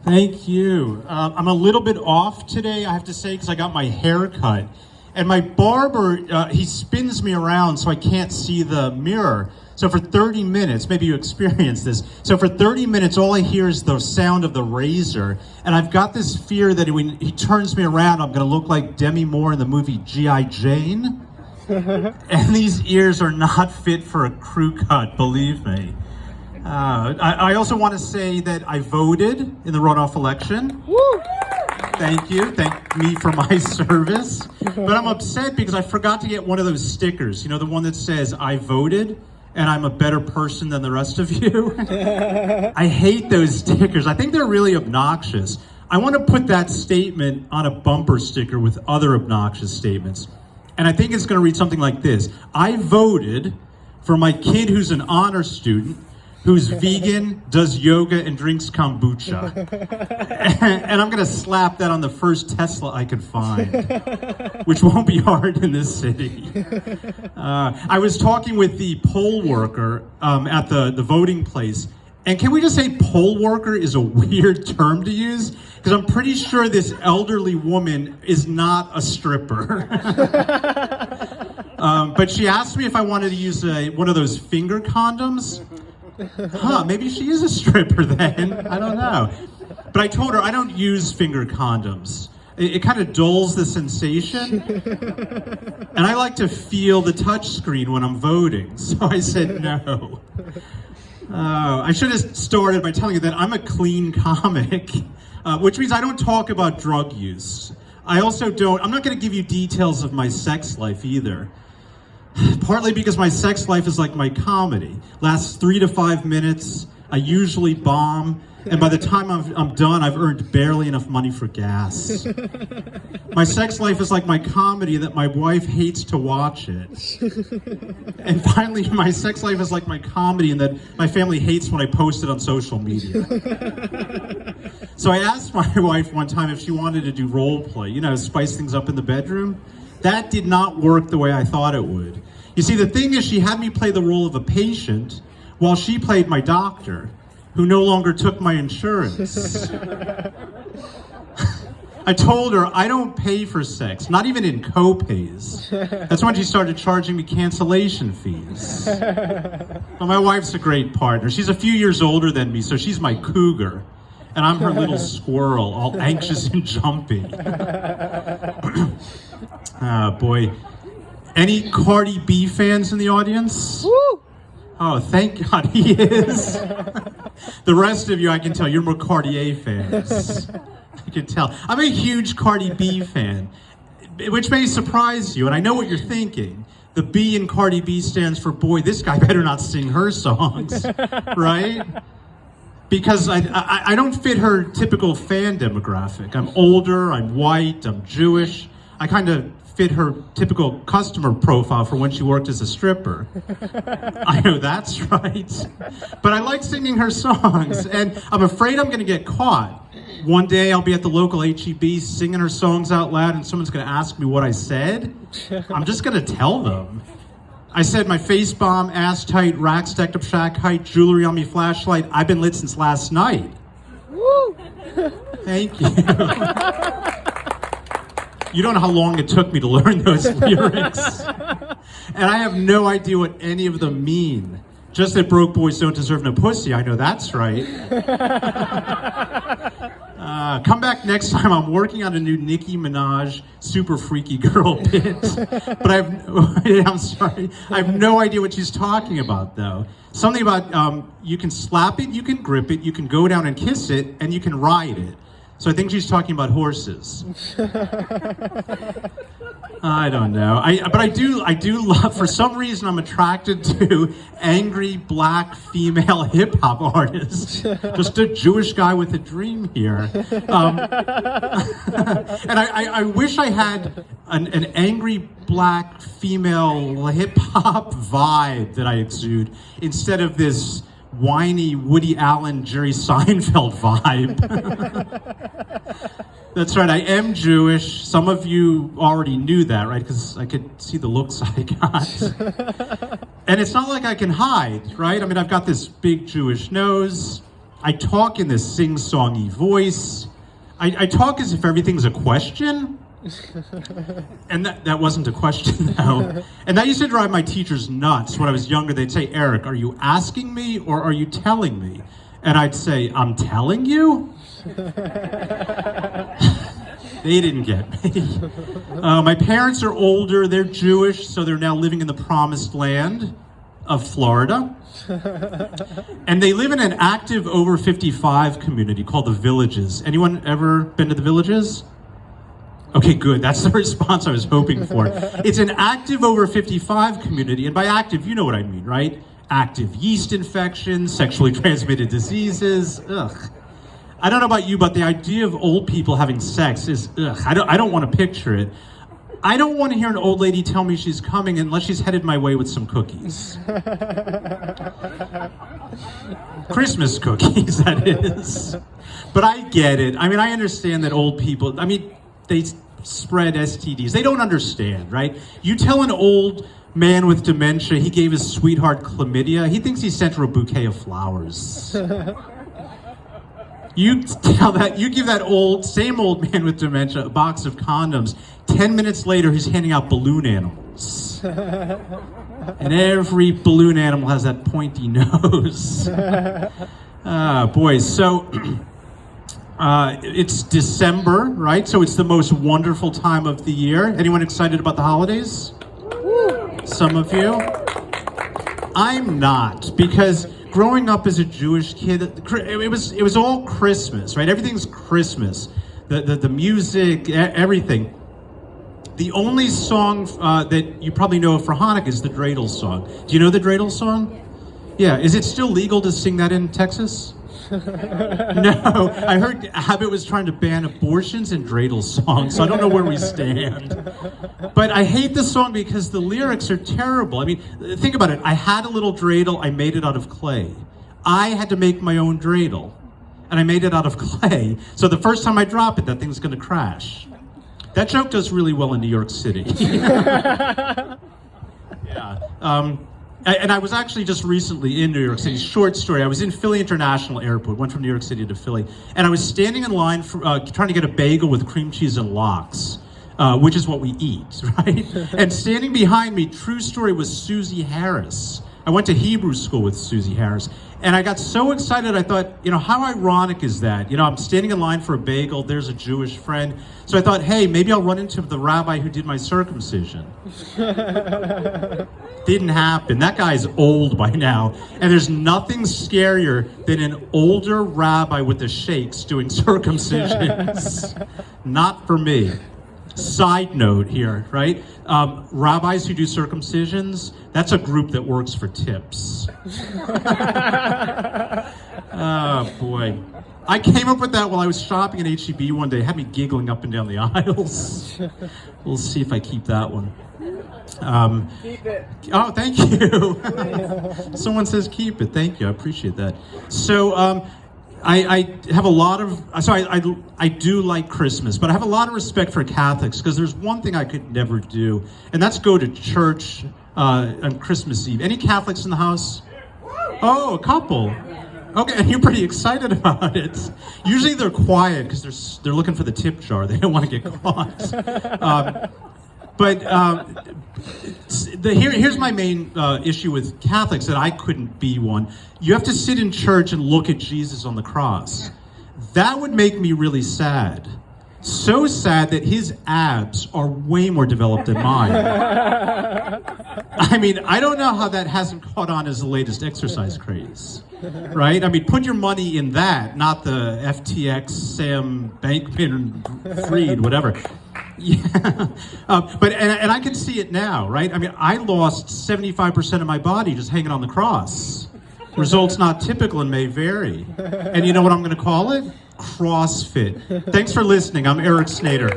Thank you. I'm a little bit off today, I have to say, because I got my hair cut. And my barber, he spins me around so I can't see the mirror. So for 30 minutes, maybe you experienced this. So for 30 minutes, all I hear is the sound of the razor. And I've got this fear that when he turns me around, I'm going to look like Demi Moore in the movie G.I. Jane. And these ears are not fit for a crew cut, believe me. I also want to say that I voted in the runoff election. Woo! Thank you. Thank me for my service. But I'm upset because I forgot to get one of those stickers. You know, the one that says, I voted and I'm a better person than the rest of you. I hate those stickers. I think they're really obnoxious. I want to put that statement on a bumper sticker with other obnoxious statements. And I think it's going to read something like this. I voted for my kid who's an honor student, who's vegan, does yoga, and drinks kombucha. And I'm going to slap that on the first Tesla I could find, which won't be hard in this city. I was talking with the poll worker at the voting place, and can we just say poll worker is a weird term to use? Because I'm pretty sure this elderly woman is not a stripper. But she asked me if I wanted to use one of those finger condoms. Maybe she is a stripper then. I don't know. But I told her I don't use finger condoms. It kind of dulls the sensation. And I like to feel the touch screen when I'm voting. So I said no. I should have started by telling you that I'm a clean comic, which means I don't talk about drug use. I'm not going to give you details of my sex life either. Partly because my sex life is like my comedy. Lasts 3 to 5 minutes, I usually bomb, and by the time I'm done, I've earned barely enough money for gas. My sex life is like my comedy that my wife hates to watch it. And finally, my sex life is like my comedy in that my family hates when I post it on social media. So I asked my wife one time if she wanted to do role play, spice things up in the bedroom. That did not work the way I thought it would. You see, the thing is, she had me play the role of a patient while she played my doctor, who no longer took my insurance. I told her I don't pay for sex, not even in co-pays. That's when she started charging me cancellation fees. Well, my wife's a great partner. She's a few years older than me, so she's my cougar. And I'm her little squirrel, all anxious and jumpy. Boy. Any Cardi B fans in the audience? Woo! Oh, thank God he is. The rest of you, I can tell, you're more Cartier fans. I can tell. I'm a huge Cardi B fan, which may surprise you, and I know what you're thinking. The B in Cardi B stands for, boy, this guy better not sing her songs, right? Because I don't fit her typical fan demographic. I'm older, I'm white, I'm Jewish. I kind of fit her typical customer profile for when she worked as a stripper. I know that's right. But I like singing her songs, and I'm afraid I'm going to get caught. One day I'll be at the local HEB singing her songs out loud, and someone's going to ask me what I said. I'm just going to tell them. I said my face bomb, ass tight, rack stacked up shack height, jewelry on me, flashlight. I've been lit since last night. Woo! Thank you. You don't know how long it took me to learn those lyrics. And I have no idea what any of them mean. Just that broke boys don't deserve no pussy. I know that's right. Come back next time. I'm working on a new Nicki Minaj super freaky girl bit. But I'm sorry. I have no idea what she's talking about, though. Something about you can slap it, you can grip it, you can go down and kiss it, and you can ride it. So I think she's talking about horses. I don't know. But I do love, for some reason I'm attracted to angry black female hip hop artists. Just a Jewish guy with a dream here. And I wish I had an angry black female hip hop vibe that I exude instead of this whiny Woody Allen, Jerry Seinfeld vibe. That's right, I am Jewish. Some of you already knew that, right? Because I could see the looks I got. And it's not like I can hide, right? I mean, I've got this big Jewish nose. I talk in this sing-songy voice. I talk as if everything's a question. And that wasn't a question, though. And that used to drive my teachers nuts when I was younger. They'd say, Eric, are you asking me or are you telling me? And I'd say, I'm telling you? They didn't get me. My parents are older, they're Jewish, so they're now living in the promised land of Florida. And they live in an active over 55 community called the Villages. Anyone ever been to the Villages? Okay, good. That's the response I was hoping for. It's an active over 55 community, and by active, you know what I mean, right? Active yeast infections, sexually transmitted diseases. Ugh. I don't know about you, but the idea of old people having sex is, ugh, I don't want to picture it. I don't want to hear an old lady tell me she's coming unless she's headed my way with some cookies. Christmas cookies, that is. But I get it. I mean, I understand that old people, they spread STDs. They don't understand, right? You tell an old man with dementia he gave his sweetheart chlamydia, he thinks he sent her a bouquet of flowers. You give that same old man with dementia a box of condoms. 10 minutes later, he's handing out balloon animals. And every balloon animal has that pointy nose. Boys, so it's December, right? So it's the most wonderful time of the year. Anyone excited about the holidays? Some of you? I'm not, because growing up as a Jewish kid, it was all Christmas, right? Everything's Christmas. The music, everything. The only song that you probably know for Hanukkah is the dreidel song. Do you know the dreidel song? Yeah. Is it still legal to sing that in Texas? No. I heard Abbott was trying to ban abortions and dreidel songs, so I don't know where we stand. But I hate the song because the lyrics are terrible. I mean, think about it. I had a little dreidel. I made it out of clay. I had to make my own dreidel, and I made it out of clay. So the first time I drop it, that thing's going to crash. That joke does really well in New York City. Yeah. And I was actually just recently in New York City. Short story. I was in Philly International Airport, went from New York City to Philly, and I was standing in line for, trying to get a bagel with cream cheese and lox, which is what we eat, right? And standing behind me, true story, was Susie Harris. I went to Hebrew school with Susie Harris, and I got so excited, I thought, how ironic is that? I'm standing in line for a bagel, there's a Jewish friend, so I thought, hey, maybe I'll run into the rabbi who did my circumcision. Didn't happen. That guy's old by now, and there's nothing scarier than an older rabbi with the shakes doing circumcisions. Not for me. Side note here, right? Rabbis who do circumcisions, that's a group that works for tips. Oh, boy. I came up with that while I was shopping at H-E-B one day. It had me giggling up and down the aisles. We'll see if I keep that one. Keep it. Oh, thank you. Someone says keep it. Thank you. I appreciate that. So, I have a lot of, I do like Christmas, but I have a lot of respect for Catholics because there's one thing I could never do, and that's go to church on Christmas Eve. Any Catholics in the house? Oh, a couple. Okay, and you're pretty excited about it. Usually they're quiet because they're looking for the tip jar. They don't want to get caught. Here's my main issue with Catholics, that I couldn't be one. You have to sit in church and look at Jesus on the cross. That would make me really sad. So sad that his abs are way more developed than mine. I mean, I don't know how that hasn't caught on as the latest exercise craze, right? I mean, put your money in that, not the FTX, Sam Bankman-Fried, whatever. Yeah, but I can see it now, right? I mean, I lost 75% of my body just hanging on the cross. Results not typical and may vary. And you know what I'm going to call it? CrossFit. Thanks for listening. I'm Eric Snader.